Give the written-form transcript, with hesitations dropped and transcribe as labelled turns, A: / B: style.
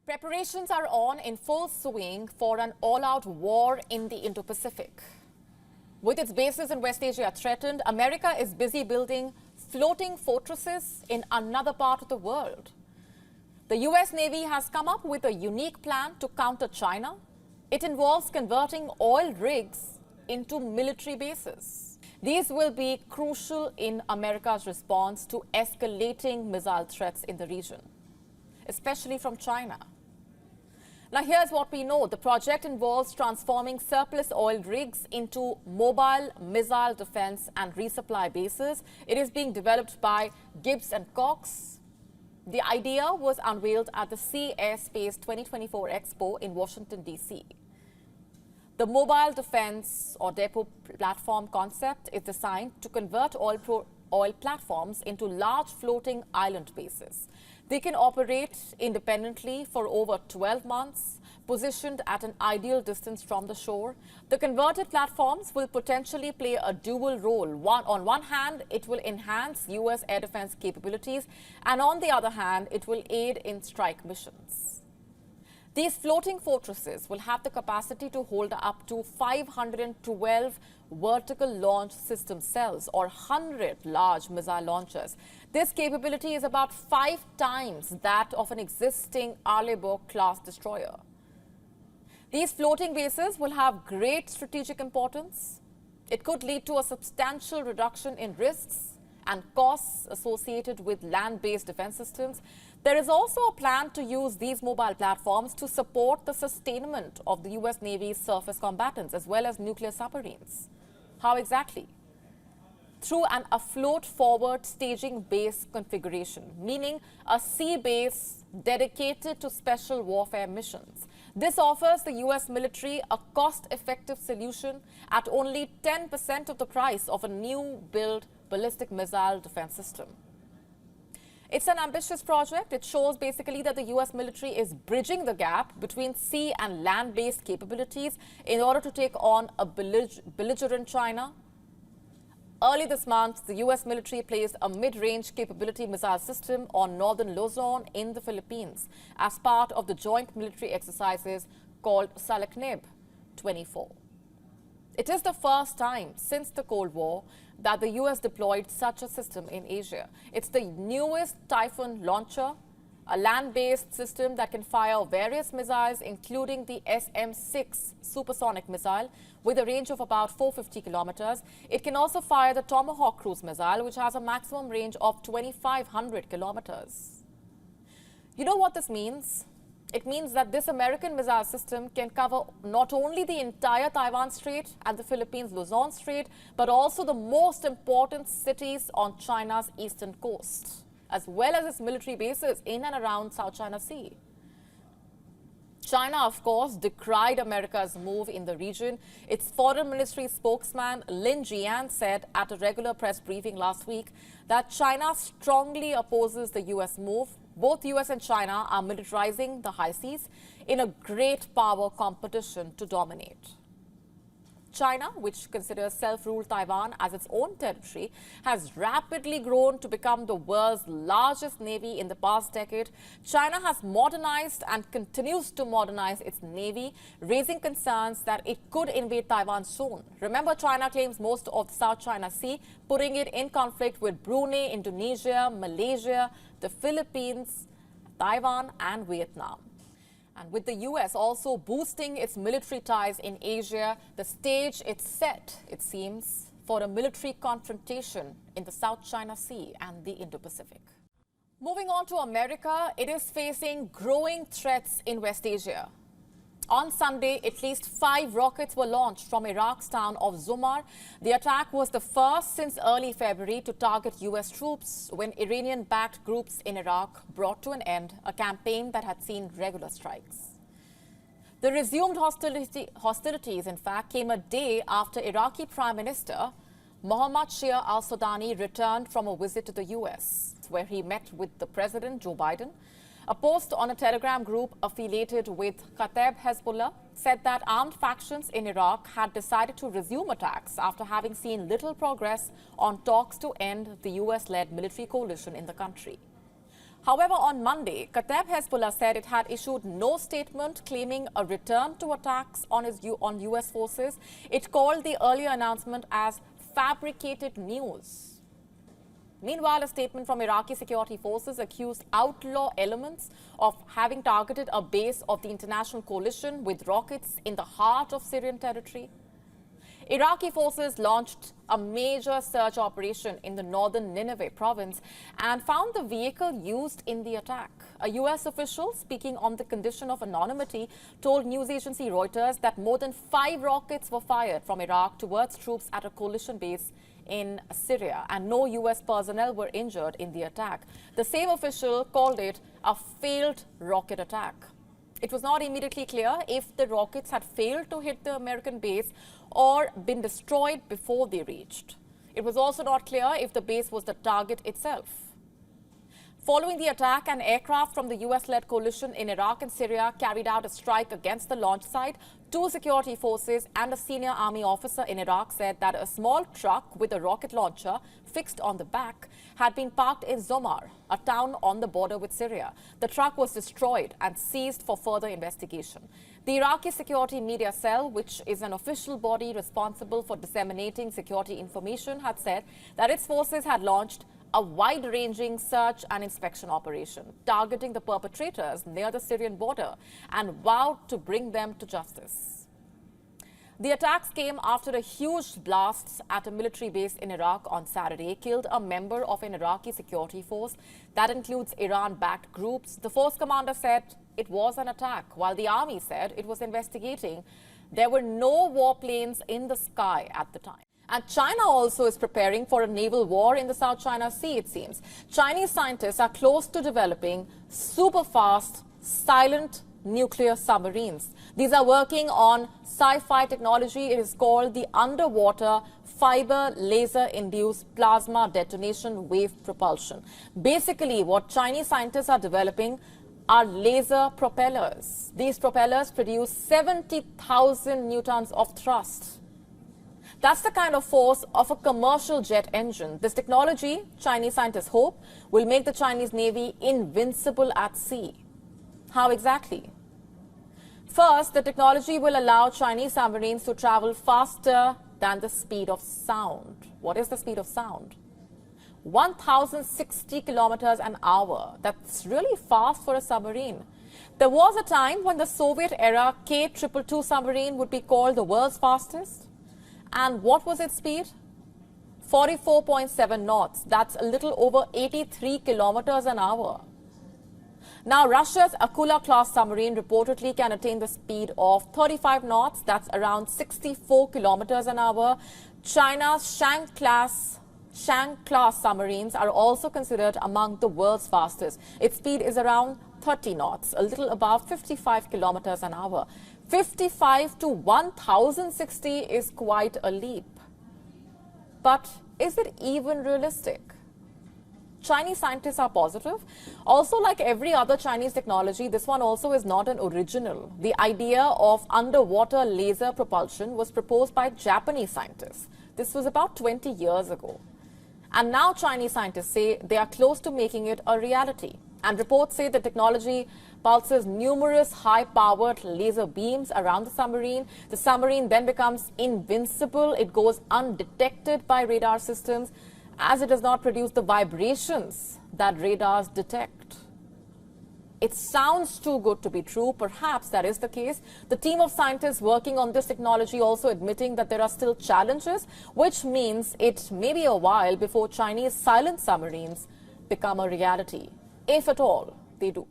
A: Preparations are on in full swing for an all-out war in the Indo-Pacific. With its bases in West Asia threatened, America is busy building floating fortresses in another part of the world. The US Navy has come up with a unique plan to counter China. It involves converting oil rigs into military bases. These will be crucial in America's response to escalating missile threats in the region, especially from China. Now, here's what we know. The project involves transforming surplus oil rigs into mobile missile defense and resupply bases. It is being developed by Gibbs and Cox. The idea was unveiled at the Sea Air Space 2024 Expo in Washington, D.C. The mobile defense or depot platform concept is designed to convert oil platforms into large floating island bases. They can operate independently for over 12 months, positioned at an ideal distance from the shore. The converted platforms will potentially play a dual role. On one hand, it will enhance U.S. air defense capabilities, and on the other hand, it will aid in strike missions. These floating fortresses will have the capacity to hold up to 512 vertical launch system cells or 100 large missile launchers. This capability is about 5 times that of an existing Arleigh-class destroyer. These floating bases will have great strategic importance. It could lead to a substantial reduction in risks and costs associated with land-based defense systems. There is also a plan to use these mobile platforms to support the sustainment of the U.S. Navy's surface combatants as well as nuclear submarines. How exactly? Through an afloat-forward staging base configuration, meaning a sea base dedicated to special warfare missions. This offers the U.S. military a cost-effective solution at only 10% of the price of a new-built ballistic missile defense system. It's an ambitious project. It shows basically that the U.S. military is bridging the gap between sea and land-based capabilities in order to take on a belligerent China. Early this month, the U.S. military placed a mid-range capability missile system on northern Luzon in the Philippines as part of the joint military exercises called Salaknib 24. It is the first time since the Cold War that the U.S. deployed such a system in Asia. It's the newest Typhoon launcher, a land-based system that can fire various missiles, including the SM-6 supersonic missile with a range of about 450 kilometers. It can also fire the Tomahawk cruise missile, which has a maximum range of 2,500 kilometers. You know what this means? It means that this American missile system can cover not only the entire Taiwan Strait and the Philippines' Luzon Strait, but also the most important cities on China's eastern coast, as well as its military bases in and around South China Sea. China, of course, decried America's move in the region. Its foreign ministry spokesman Lin Jian said at a regular press briefing last week that China strongly opposes the U.S. move. Both U.S. and China are militarizing the high seas in a great power competition to dominate. China, which considers self-ruled Taiwan as its own territory, has rapidly grown to become the world's largest navy in the past decade. China has modernized and continues to modernize its navy, raising concerns that it could invade Taiwan soon. Remember, China claims most of the South China Sea, putting it in conflict with Brunei, Indonesia, Malaysia, the Philippines, Taiwan, and Vietnam. And with the U.S. also boosting its military ties in Asia, the stage is set, it seems, for a military confrontation in the South China Sea and the Indo-Pacific. Moving on to America, it is facing growing threats in West Asia. On Sunday, at least 5 rockets were launched from Iraq's town of Zumar. The attack was the first since early February to target U.S. troops when Iranian-backed groups in Iraq brought to an end a campaign that had seen regular strikes. The resumed hostilities, in fact, came a day after Iraqi Prime Minister Mohammad Shia al-Sudani returned from a visit to the U.S., where he met with the President Joe Biden. A post on a Telegram group affiliated with Kataib Hezbollah said that armed factions in Iraq had decided to resume attacks after having seen little progress on talks to end the US-led military coalition in the country. However, on Monday, Kataib Hezbollah said it had issued no statement claiming a return to attacks on U.S. forces. It called the earlier announcement as fabricated news. Meanwhile, a statement from Iraqi security forces accused outlaw elements of having targeted a base of the international coalition with rockets in the heart of Syrian territory. Iraqi forces launched a major search operation in the northern Nineveh province and found the vehicle used in the attack. A U.S. official, speaking on the condition of anonymity, told news agency Reuters that more than 5 rockets were fired from Iraq towards troops at a coalition base in Syria, and no U.S. personnel were injured in the attack. The same official called it a failed rocket attack. It was not immediately clear if the rockets had failed to hit the American base or been destroyed before they reached. It was also not clear if the base was the target itself. Following the attack, an aircraft from the U.S.-led coalition in Iraq and Syria carried out a strike against the launch site. 2 security forces and a senior army officer in Iraq said that a small truck with a rocket launcher fixed on the back had been parked in Zomar, a town on the border with Syria. The truck was destroyed and seized for further investigation. The Iraqi Security Media Cell, which is an official body responsible for disseminating security information, had said that its forces had launched a wide-ranging search and inspection operation targeting the perpetrators near the Syrian border and vowed to bring them to justice. The attacks came after a huge blast at a military base in Iraq on Saturday killed a member of an Iraqi security force that includes Iran-backed groups. The force commander said it was an attack, while the army said it was investigating. There were no warplanes in the sky at the time. And China also is preparing for a naval war in the South China Sea, it seems. Chinese scientists are close to developing super-fast, silent nuclear submarines. These are working on sci-fi technology. It is called the underwater fiber laser-induced plasma detonation wave propulsion. Basically, what Chinese scientists are developing are laser propellers. These propellers produce 70,000 newtons of thrust. That's the kind of force of a commercial jet engine. This technology, Chinese scientists hope, will make the Chinese Navy invincible at sea. How exactly? First, the technology will allow Chinese submarines to travel faster than the speed of sound. What is the speed of sound? 1,060 kilometers an hour. That's really fast for a submarine. There was a time when the Soviet-era K-222 submarine would be called the world's fastest. And what was its speed? 44.7 knots. That's a little over 83 kilometers an hour. Now, Russia's Akula-class submarine reportedly can attain the speed of 35 knots. That's around 64 kilometers an hour. China's Shang-class submarines are also considered among the world's fastest. Its speed is around 30 knots, a little above 55 kilometers an hour. 55 to 1,060 is quite a leap. But is it even realistic? Chinese scientists are positive. Also, like every other Chinese technology, this one also is not an original. The idea of underwater laser propulsion was proposed by Japanese scientists. This was about 20 years ago. And now Chinese scientists say they are close to making it a reality. And reports say the technology pulses numerous high-powered laser beams around the submarine. The submarine then becomes invincible. It goes undetected by radar systems as it does not produce the vibrations that radars detect. It sounds too good to be true. Perhaps that is the case. The team of scientists working on this technology also admitting that there are still challenges, which means it may be a while before Chinese silent submarines become a reality, if at all they do.